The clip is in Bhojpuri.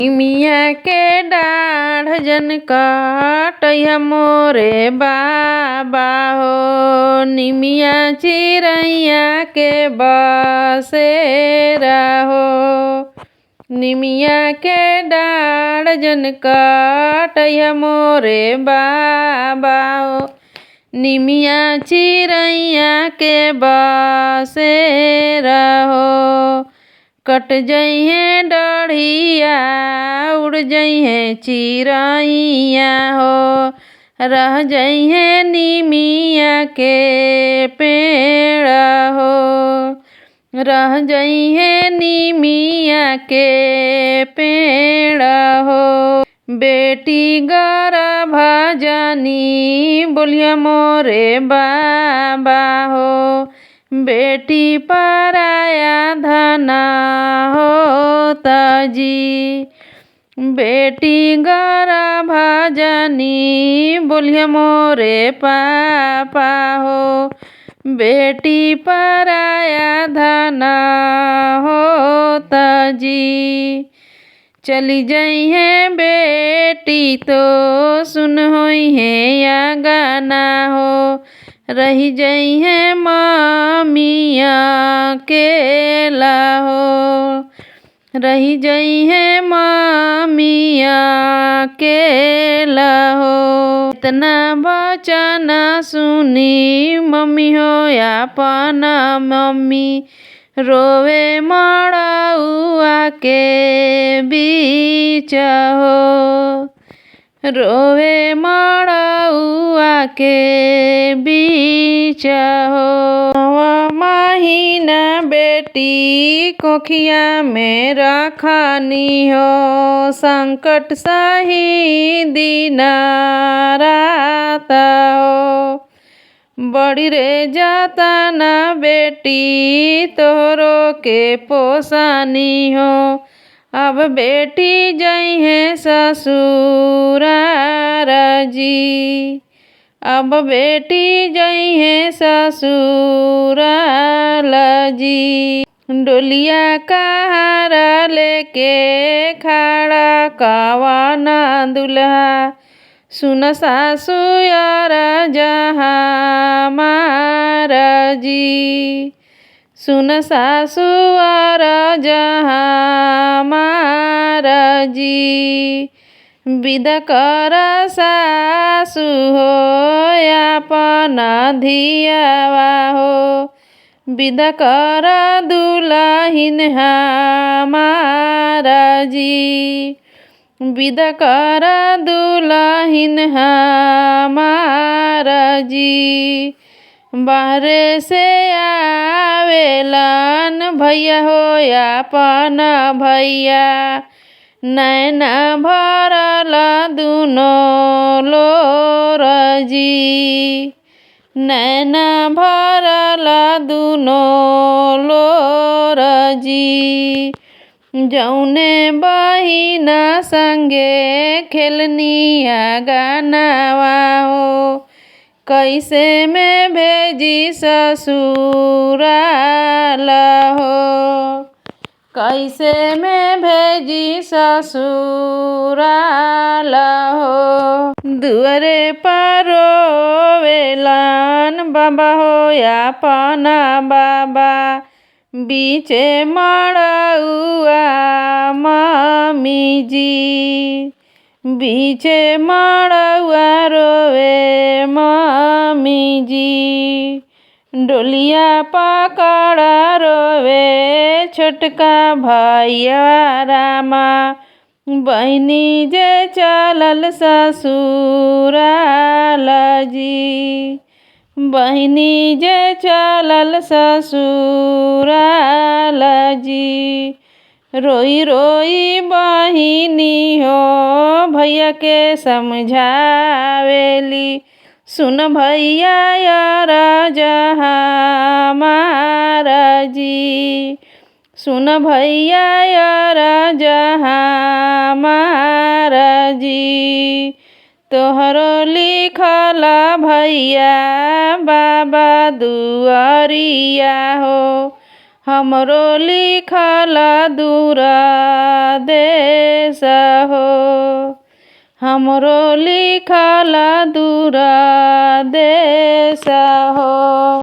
निमिया के डाढ़ जन काटैया मोरे बाबा हो। निमिया चिरैया के बसेरा हो। निमिया के डाढ़ जन काटैया मोरे बाबा हो। निमिया चिरैया के बसेरा हो। कट जइहे डढ़िया उड़ जइहे चिरैया हो। रह जइहे निमिया के पेड़ हो। रह जइहे निमिया के पेड़ हो। बेटी गर्भ जानी बोलिया मोरे बाबा हो। बेटी पराया धना होता जी। बेटी गर्भ जानी बोलिया मोरे पापा हो। बेटी पराया धना होता जी। चली जइहे बेटी तो सुन होइहे या गाना हो। रही जइहे ममिया अकेला हो। रही जइहे ममिया अकेला हो। इतना वचन सुनी मम्मी हो अपन मम्मी रोवे मड़उआ के बीच हो। रोवे मड़उआ के बीच हो। महीना बेटी कोखिया में रखनी हो। संकट सही दिन रात हो। बड़ी रे जातना बेटी तोहरो के पोसानी हो। अब बेटी जइहे ससुरार जी। अब बेटी जइहे ससुराल जी। डोलिया कहारा लेके खड़ा कवाना दुल्हा। सुन सासु यार जहाँ महाराजी। सुन सासु यार जहाँ महाराजी। विदा कर सासु हो अपन धियावा हो। विदा कर दुल्हिन हमाराजी। विदा कर दुल्हिन हमाराजी। बाहरे से आवेलन भैया हो अपन भैया। नैना भरल दुनो लोर जी। नैना भरल दुनो लोर जी। जौने बहिना संगे खेलनिया गानावा हो। कैसे में भेजी ससुराल हो। कैसे में भेजी ससुराल हो। दुआरे पर रोवेलन बाबा हो अपन बाबा। बीचे मड़उआ मम्मी जी। बीचे मड़उआ रोवे मम्मी जी। डोलिया पकड़ रोवे छोटका भैया रामा। बहिनी जे चलल ससुराल जी। बहिनी जे चलल ससुराल जी। रोई रोई बहिनी हो भैया के समझावेली। सुन भैया यार जहाँ महाराजी। सुन भैया यार जहाँ महाराजी। तोहरो लिखल भैया बाबा दुआरिया हो। हमरो लिखला दूरा देश हो, हमरो लिखला दूरा देश हो।